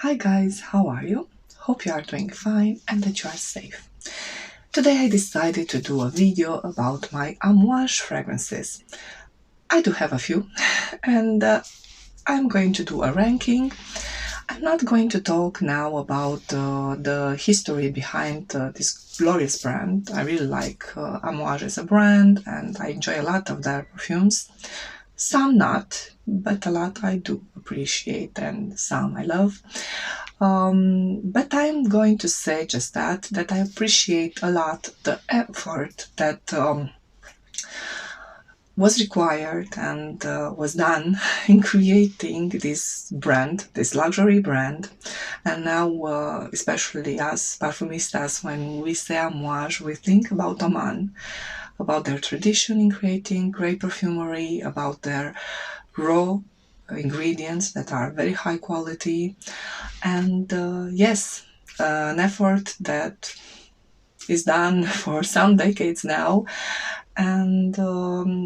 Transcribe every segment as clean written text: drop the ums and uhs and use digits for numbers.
Hi guys, how are you? Hope you are doing fine and that you are safe. Today I decided to do a video about my Amouage fragrances. I do have a few and I'm going to do a ranking. I'm not going to talk now about the history behind this glorious brand. I really like Amouage as a brand and I enjoy a lot of their perfumes. Some not, but a lot I do appreciate and some I love. But I'm going to say just that I appreciate a lot the effort that was required and was done in creating this brand, this luxury brand. And now, especially as perfumistas, when we say Amouage, we think about Oman, about their tradition in creating great perfumery, about their raw ingredients that are very high quality, and yes, an effort that is done for some decades now, and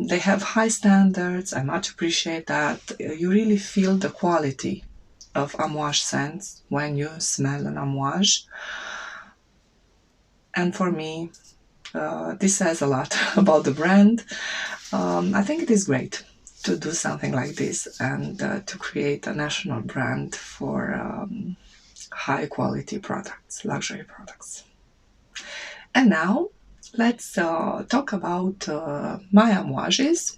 they have high standards. I much appreciate that. You really feel the quality of Amouage scents when you smell an Amouage, and for me this says a lot about the brand. I think it is great to do something like this and to create a national brand for high quality products, luxury products. And now let's talk about my Amouages.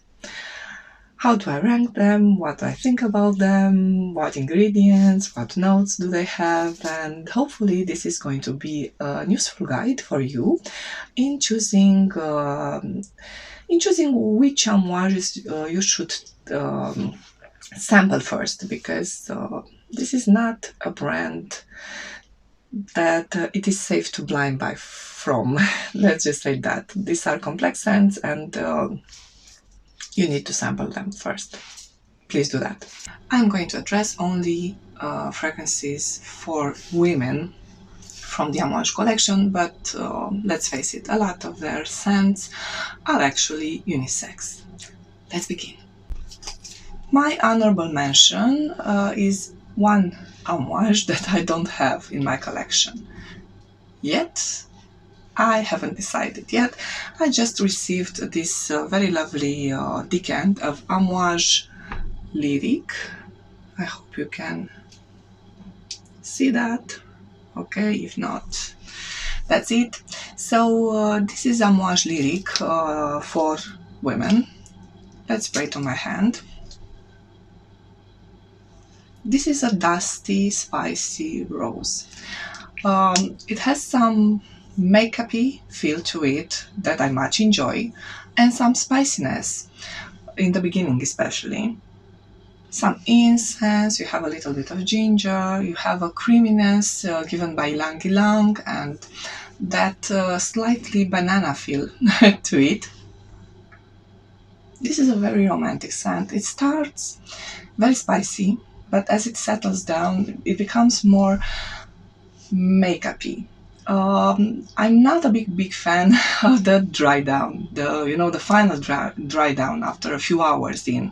How do I rank them? What do I think about them? What ingredients, what notes do they have? And hopefully this is going to be a useful guide for you in choosing which Amouages you should sample first, because this is not a brand that it is safe to blind buy from. Let's just say that. These are complex scents and you need to sample them first. Please do that. I'm going to address only fragrances for women from the Amouage collection, but let's face it, a lot of their scents are actually unisex. Let's begin. My honorable mention is one Amouage that I don't have in my collection yet. I haven't decided yet. I just received this very lovely decant of Amouage Lyric. I hope you can see that. Okay, if not, that's it. So this is Amouage Lyric for women. Let's spray it on my hand. This is a dusty, spicy rose. It has some makeup-y feel to it that I much enjoy, and some spiciness in the beginning especially. Some incense, you have a little bit of ginger, you have a creaminess given by ylang ylang, and that slightly banana feel to it. This is a very romantic scent. It starts very spicy, but as it settles down, it becomes more makeup-y. I'm not a big fan of the dry down, the final dry down after a few hours in.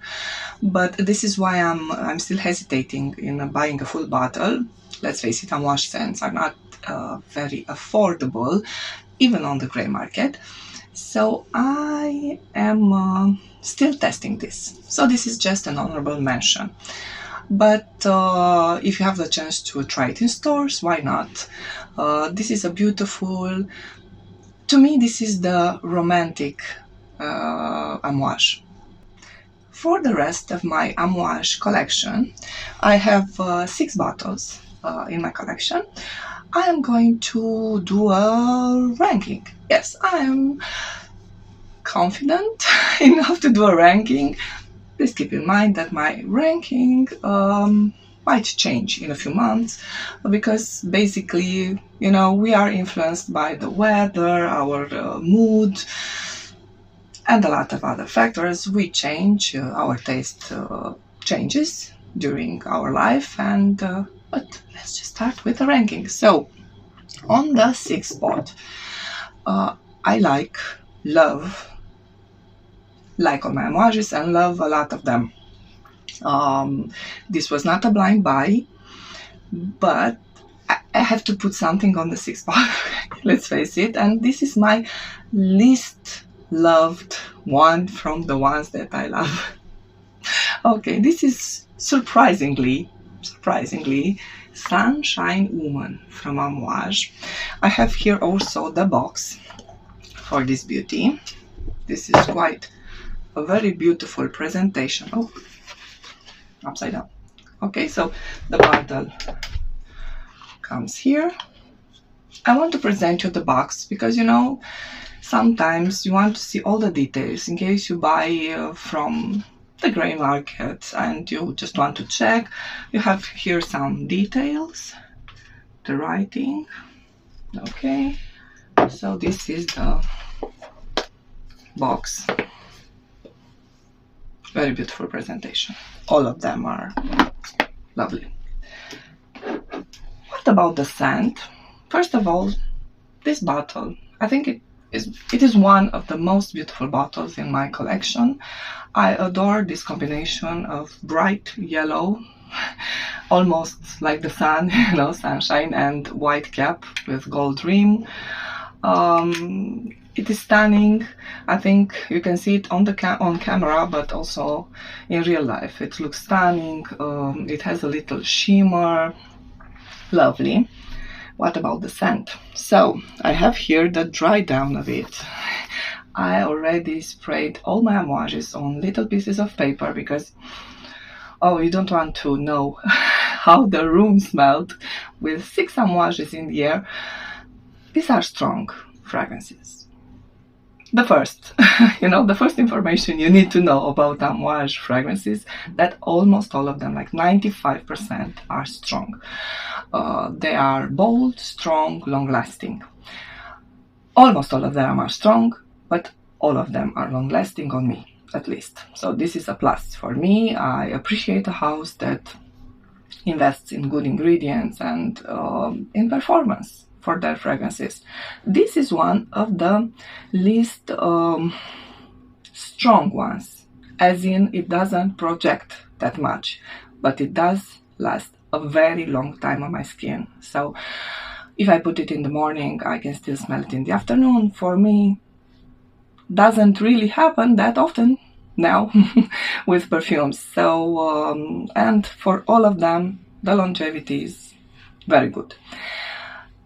But this is why I'm still hesitating in buying a full bottle. Let's face it, Amouage scents are not very affordable, even on the grey market. So I am still testing this. So this is just an honorable mention. But if you have the chance to try it in stores, why not? This is a beautiful, to me this is the romantic Amouage. For the rest of my Amouage collection, I have 6 bottles in my collection. I am going to do a ranking. Yes, I am confident enough to do a ranking. Please keep in mind that my ranking might change in a few months, because basically, we are influenced by the weather, our mood, and a lot of other factors. We change, our taste changes during our life, and but let's just start with the ranking. So, on the 6th spot, I love all my Amouages and love a lot of them. This was not a blind buy. but I have to put something on the sixth pack, let's face it, and this is my least loved one from the ones that I love. Okay, this is surprisingly Sunshine Woman from Amouage. I have here also the box for this beauty. This is quite a very beautiful presentation. Oh, upside down. Okay, so the bottle comes here. I want to present you the box because, you know, sometimes you want to see all the details in case you buy from the gray market and you just want to check. You have here some details, the writing. Okay, so this is the box. Very beautiful presentation. All of them are lovely. What about the scent? First of all, this bottle, I think it is one of the most beautiful bottles in my collection. I adore this combination of bright yellow, almost like the sun, you know, sunshine, and white cap with gold rim. It is stunning. I think you can see it on the on camera, but also in real life. It looks stunning. It has a little shimmer. Lovely. What about the scent? So I have here the dry down of it. I already sprayed all my Amouages on little pieces of paper because, oh, you don't want to know how the room smelled with 6 Amouages in the air. These are strong fragrances. The first, you know, the first information you need to know about Amouage fragrances, that almost all of them, like 95%, are strong. They are bold, strong, long-lasting. Almost all of them are strong, but all of them are long-lasting on me, at least. So this is a plus for me. I appreciate a house that invests in good ingredients and in performance for their fragrances. This is one of the least strong ones, as in it doesn't project that much, but it does last a very long time on my skin. So if I put it in the morning, I can still smell it in the afternoon. For me, doesn't really happen that often now with perfumes. So and for all of them, the longevity is very good.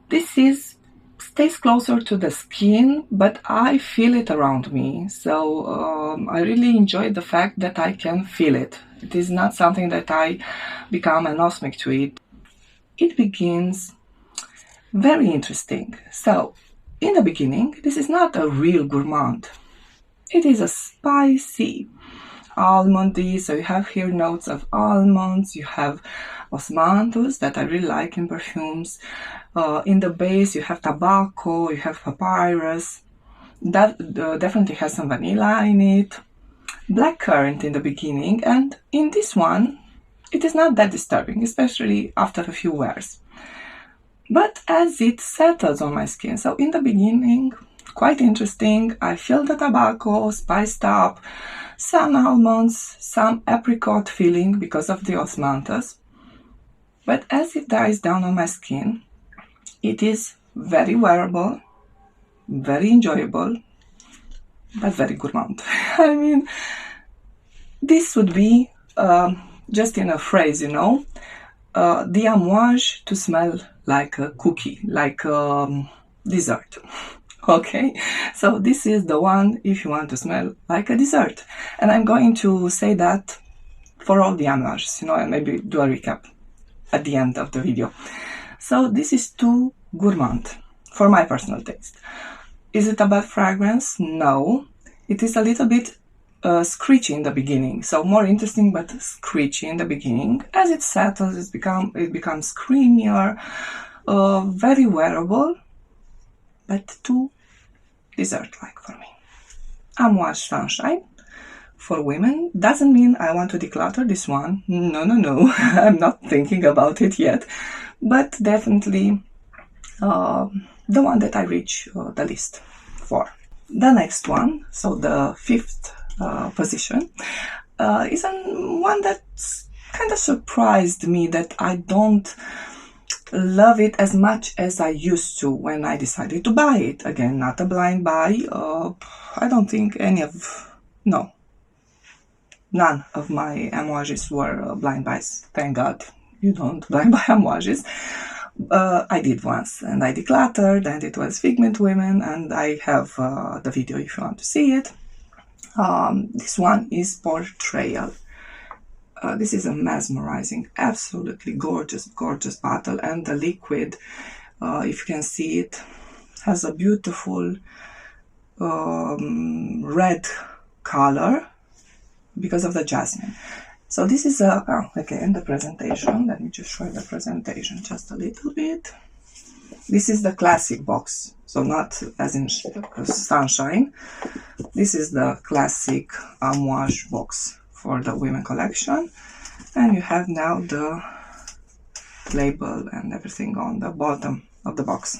This stays closer to the skin, but I feel it around me. So I really enjoy the fact that I can feel it. It is not something that I become anosmic to it. It begins very interesting. So in the beginning, this is not a real gourmand. It is a spicy almondy, so you have here notes of almonds, you have osmanthus that I really like in perfumes. In the base you have tobacco, you have papyrus, that definitely has some vanilla in it, blackcurrant in the beginning, and in this one it is not that disturbing, especially after a few wears. But as it settles on my skin, so in the beginning, quite interesting, I feel the tobacco spiced up, some almonds, some apricot feeling because of the osmanthus. But as it dies down on my skin, it is very wearable, very enjoyable, but very gourmand. I mean, this would be, just in a phrase, you know, the Amouage to smell like a cookie, like dessert. Okay, so this is the one if you want to smell like a dessert. And I'm going to say that for all the Amouages, you know, and maybe do a recap at the end of the video. So this is too gourmand for my personal taste. Is it a bad fragrance? No. It is a little bit screechy in the beginning, so more interesting but screechy in the beginning. As it settles, it becomes creamier, very wearable, but too dessert-like for me. Amouage Sunshine for women doesn't mean I want to declutter this one. No. I'm not thinking about it yet, but definitely the one that I reach the list for. The next one, so the 5th position, is one that kind of surprised me that I don't love it as much as I used to when I decided to buy it. Again, not a blind buy. I don't think no, none of my Amouages were blind buys. Thank God you don't blind buy Amouages. I did once, and I decluttered, and it was Figment Women, and I have the video if you want to see it. This one is Portrayal. This is a mesmerizing, absolutely gorgeous, gorgeous bottle, and the liquid, if you can see it, has a beautiful red color because of the jasmine. So this is again the presentation. Let me just show you the presentation just a little bit. This is the classic box, so not as in Sunshine. This is the classic Amouage box for the women collection, and you have now the label and everything on the bottom of the box.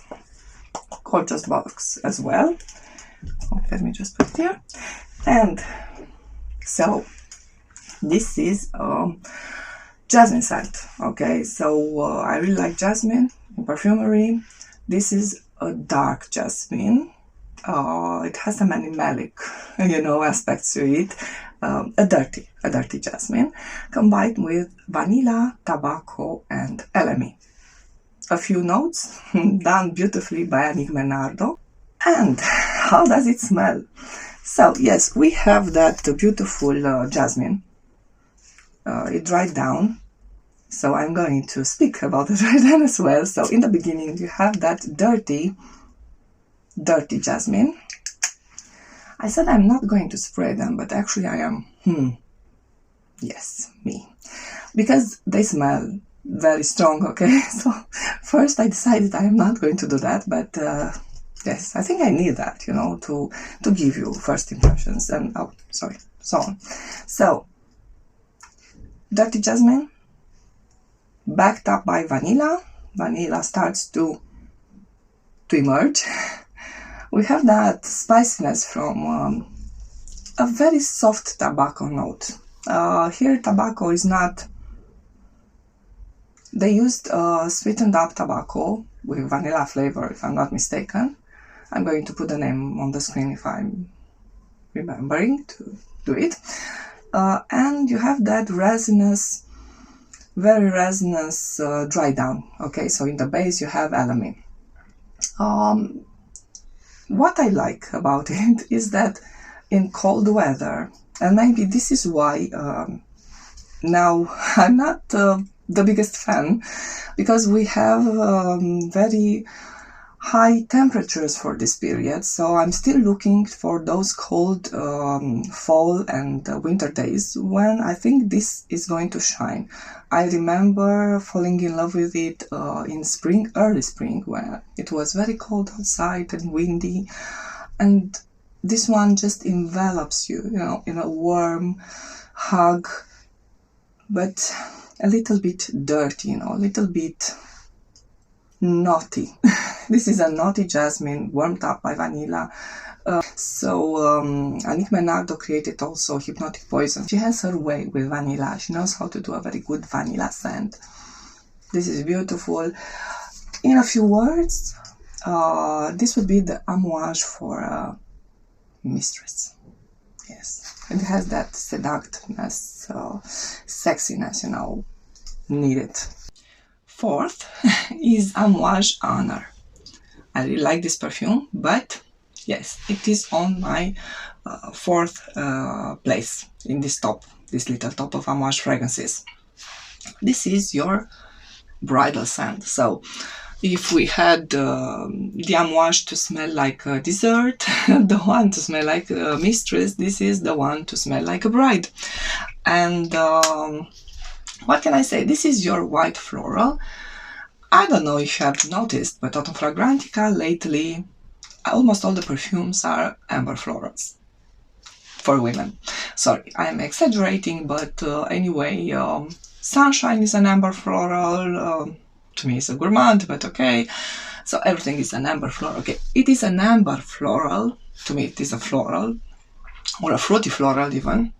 Gorgeous box as well. Let me just put it here. And so this is jasmine scent. Okay, so I really like jasmine in perfumery. This is a dark jasmine. It has some animalic, aspects to it. A dirty jasmine combined with vanilla, tobacco, and LME. A few notes done beautifully by Amouage Memoir. And how does it smell? So yes, we have that beautiful jasmine. It dried down, so I'm going to speak about the dry down as well. So in the beginning you have that dirty jasmine. I said I'm not going to spray them, but actually I am. Yes, me. Because they smell very strong, okay? So first I decided I am not going to do that, but yes, I think I need that, to give you first impressions and, so on. So, dirty jasmine, backed up by vanilla. Vanilla starts to emerge. We have that spiciness from a very soft tobacco note. Here tobacco is not, they used sweetened up tobacco with vanilla flavor, if I'm not mistaken. I'm going to put the name on the screen if I'm remembering to do it. And you have that resinous, very resinous dry down. Okay, so in the base you have LME. What I like about it is that in cold weather, and maybe this is why now I'm not the biggest fan, because we have very high temperatures for this period, so I'm still looking for those cold fall and winter days when I think this is going to shine. I remember falling in love with it in spring, early spring, when it was very cold outside and windy, and this one just envelops you, in a warm hug, but a little bit dirty, a little bit naughty. This is a naughty jasmine warmed up by vanilla. Amouage Memoir created also Hypnotic Poison. She has her way with vanilla. She knows how to do a very good vanilla scent. This is beautiful. In a few words, this would be the Amouage for a mistress. Yes, it has that seductiveness, sexiness, needed. Fourth is Amouage Honour. I really like this perfume, but yes, it is on my fourth place in this little top of Amouage fragrances. This is your bridal scent. So if we had the Amouage to smell like a dessert, the one to smell like a mistress, this is the one to smell like a bride. And what can I say? This is your white floral. I don't know if you have noticed, but Autumn Fragrantica lately, almost all the perfumes are amber florals for women. Sorry, I'm exaggerating, but anyway, Sunshine is an amber floral. To me, it's a gourmand, but okay. So everything is an amber floral. Okay, it is an amber floral. To me, it is a floral, or a fruity floral even.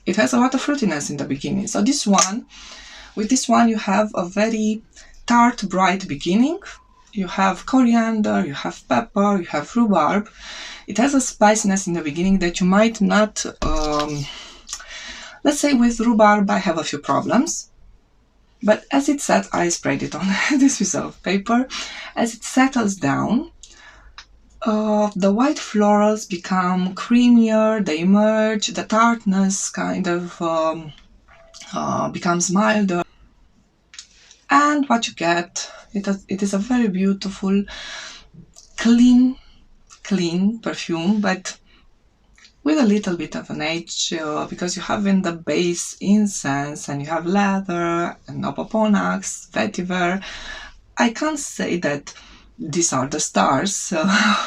It has a lot of fruitiness in the beginning. So with this one, you have a very tart, bright beginning. You have coriander, you have pepper, you have rhubarb. It has a spiciness in the beginning that you might not, let's say with rhubarb I have a few problems. But as it set, I sprayed it on this piece of paper. As it settles down, the white florals become creamier, they emerge, the tartness kind of becomes milder. And what you get, it is a very beautiful, clean perfume, but with a little bit of an edge, because you have in the base incense and you have leather and opoponax, vetiver. I can't say that these are the stars,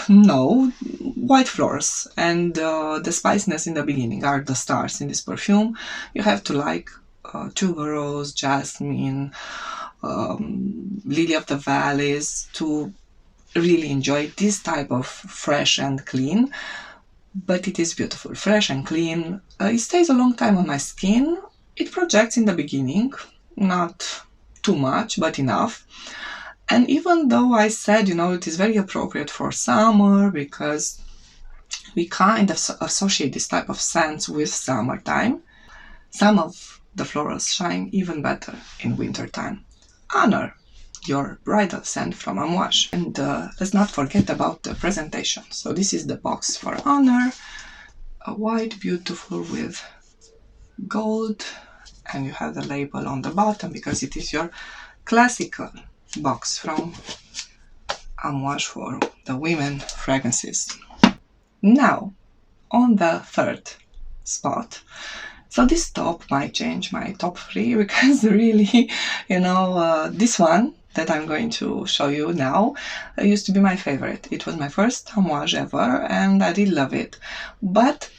no, white flowers and the spiciness in the beginning are the stars in this perfume. You have to like tuberose, jasmine, lily of the valleys to really enjoy this type of fresh and clean. But it is beautiful, fresh and clean. It stays a long time on my skin. It projects in the beginning, not too much, but enough. And even though I said, you know, it is very appropriate for summer because we kind of associate this type of scents with summertime, some of the florals shine even better in wintertime. Honour, your bridal scent from Amouage. And let's not forget about the presentation. So this is the box for Honour, a white, beautiful with gold, and you have the label on the bottom because it is your classical box from Amouage for the women fragrances. Now, on the third spot, so this top might change my top 3 because really, you know, this one that I'm going to show you now used to be my favorite. It was my first Amouage ever and I really love it. But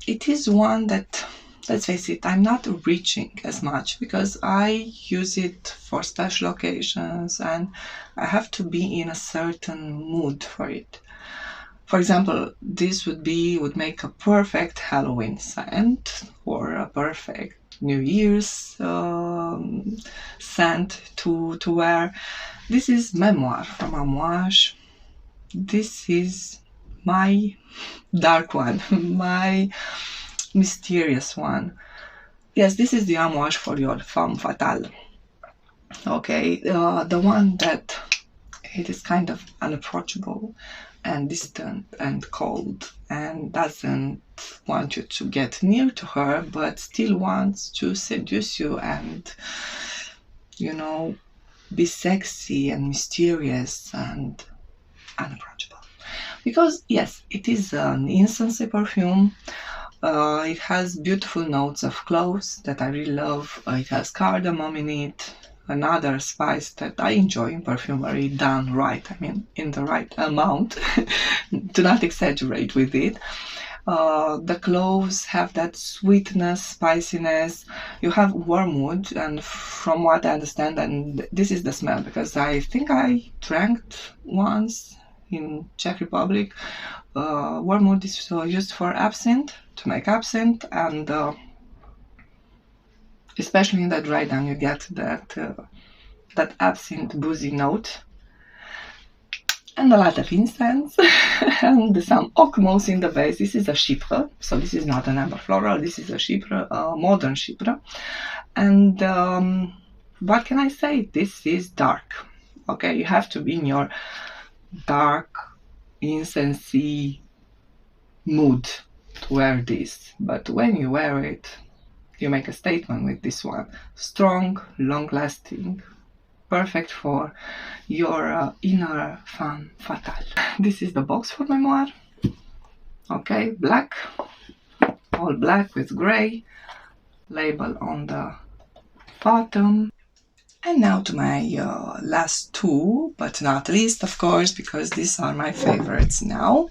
it is one that, let's face it, I'm not reaching as much because I use it for special occasions and I have to be in a certain mood for it. For example, this would make a perfect Halloween scent or a perfect New Year's scent to wear. This is Memoir from Amouage. This is my dark one, my mysterious one. Yes, this is the Amouage for your femme fatale. Okay, the one that it is kind of unapproachable and distant and cold and doesn't want you to get near to her but still wants to seduce you and, you know, be sexy and mysterious and unapproachable. Because yes, it is an incense perfume. It has beautiful notes of cloves that I really love. It has cardamom in it, another spice that I enjoy in perfumery done right, I mean in the right amount. Do not exaggerate with it. The cloves have that sweetness, spiciness. You have wormwood, and from what I understand, and this is the smell because I think I drank once in Czech Republic. Wormwood is used for absinthe, to make absinthe, and especially in the dry down you get that absinthe boozy note, and a lot of incense and some oak moss in the base. This is a chypre, so this is not an amber floral, this is a chypre, a modern chypre. And what can I say? This is dark. Okay, you have to be in your dark, incensey mood to wear this, but when you wear it, you make a statement with this one. Strong, long-lasting, perfect for your inner femme fatale. This is the box for Memoir. Okay, black, all black with grey, label on the bottom. And now to my last two, but not least, of course, because these are my favorites now.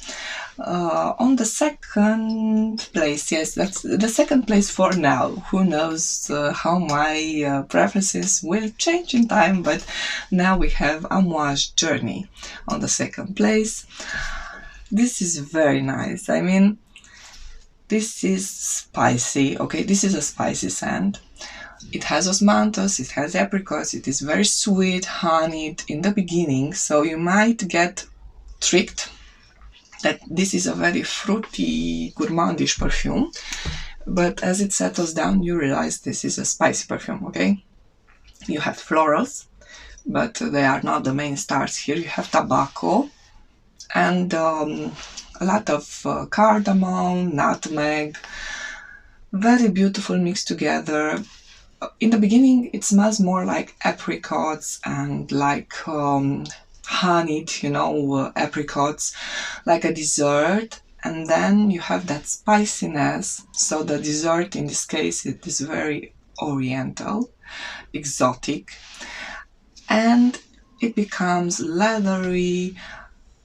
On the second place, yes, that's the second place for now. Who knows how my preferences will change in time, but now we have Amouage Journey on the second place. This is very nice. I mean, this is spicy. Okay, this is a spicy scent. It has osmanthus, it has apricots, it is very sweet, honeyed in the beginning, so you might get tricked that this is a very fruity, gourmandish perfume, but as it settles down, you realize this is a spicy perfume, okay? You have florals, but they are not the main stars here. You have tobacco and a lot of cardamom, nutmeg, very beautiful mixed together. In the beginning, it smells more like apricots and like honeyed, apricots, like a dessert. And then you have that spiciness. So the dessert, in this case, it is very oriental, exotic. And it becomes leathery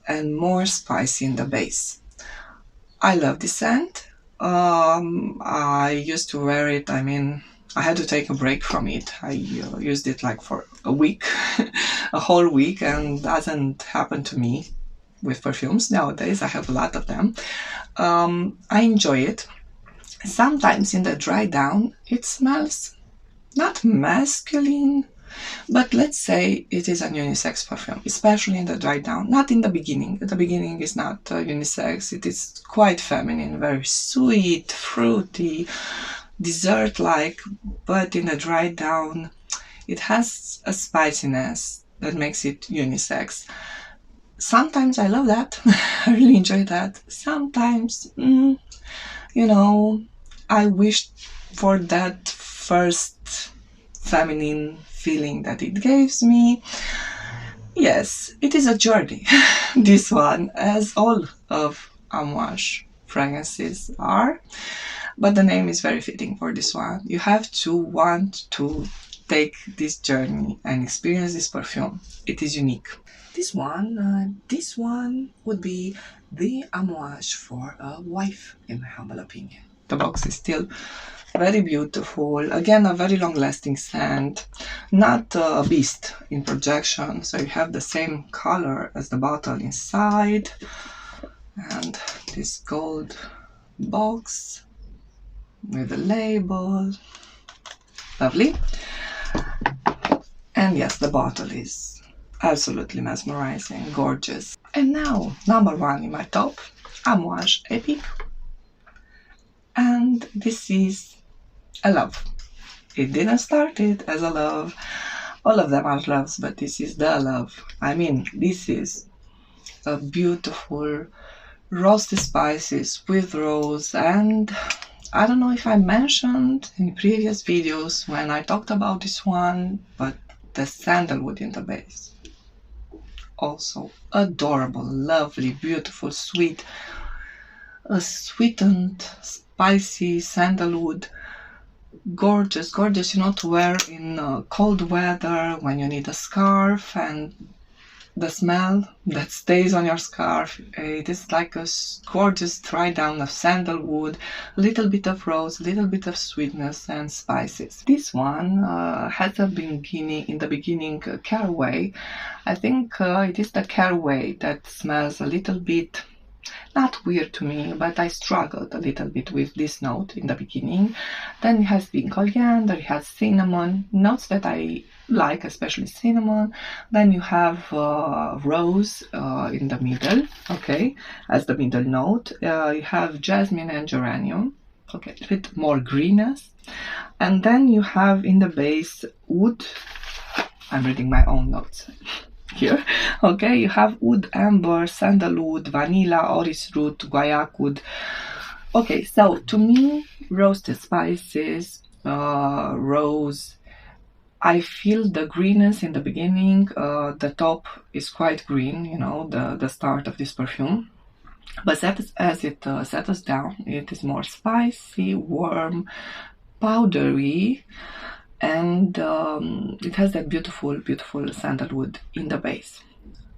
and more spicy in the base. I love this scent. I used to wear it, I had to take a break from it. I used it like for a week, a whole week, and doesn't happen to me with perfumes nowadays. I have a lot of them. I enjoy it. Sometimes in the dry down, it smells not masculine, but let's say it is an unisex perfume, especially in the dry down, not in the beginning. The beginning is not unisex. It is quite feminine, very sweet, fruity, dessert-like, but in the dry down, it has a spiciness that makes it unisex. Sometimes I love that. I really enjoy that. Sometimes, I wish for that first feminine feeling that it gives me. Yes, it is a journey, this one, as all of Amouage fragrances are, but the name is very fitting for this one. You have to want to take this journey and experience this perfume. It is unique. This one would be the Amouage for a wife, in my humble opinion. The box is still very beautiful. Again, a very long-lasting scent, not a beast in projection. So you have the same color as the bottle inside, and this gold box with the label. Lovely. And yes, the bottle is absolutely mesmerizing, gorgeous. And now, number one in my top, Amouage Epic. And this is a love. It didn't start it as a love. All of them are loves, but this is the love. This is a beautiful roasted spices with rose, and I don't know if I mentioned in previous videos when I talked about this one, but the sandalwood in the base. Also adorable, lovely, beautiful, sweet, a sweetened, spicy sandalwood. Gorgeous, gorgeous, to wear in cold weather when you need a scarf, and the smell that stays on your scarf, it is like a gorgeous dry down of sandalwood, a little bit of rose, a little bit of sweetness and spices. This one has a beginning, in the beginning, caraway. I think it is the caraway that smells a little bit not weird to me, but I struggled a little bit with this note in the beginning. Then it has been coriander, it has cinnamon, notes that I like, especially cinnamon. Then you have rose in the middle, okay, as the middle note. You have jasmine and geranium, okay, a bit more greenness. And then you have in the base wood. I'm reading my own notes here. Okay, you have wood, amber, sandalwood, vanilla, orris root, guaiac wood. Okay, so to me, roasted spices, rose. I feel the greenness in the beginning. The top is quite green, the start of this perfume. But as it settles down, it is more spicy, warm, powdery, and it has that beautiful, beautiful sandalwood in the base.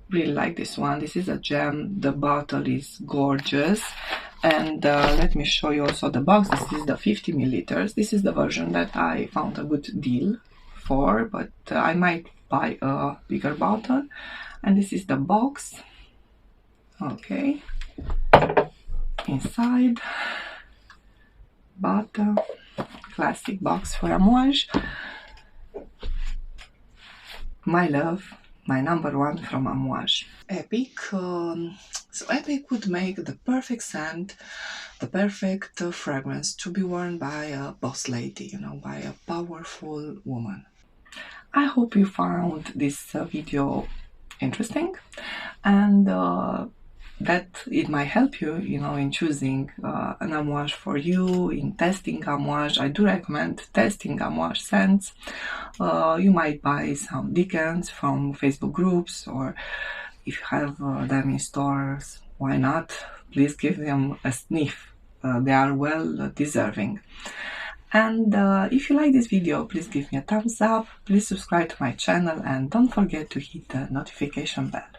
Really like this one. This is a gem. The bottle is gorgeous. And let me show you also the box. This is the 50 milliliters. This is the version that I found a good deal for, but I might buy a bigger bottle. And this is the box. Okay. Inside. Bottle. classic box for Amouage. My love, my number one from Amouage Epic. So Epic would make the perfect scent, the perfect fragrance to be worn by a boss lady, you know, by a powerful woman. I hope you found this video interesting, and that it might help you, you know, in choosing an Amouage for you, in testing Amouage. I do recommend testing Amouage scents. You might buy some decants from Facebook groups, or if you have them in stores, why not? Please give them a sniff. They are well deserving. And if you like this video, please give me a thumbs up, please subscribe to my channel, and don't forget to hit the notification bell.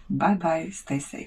Bye bye, stay safe.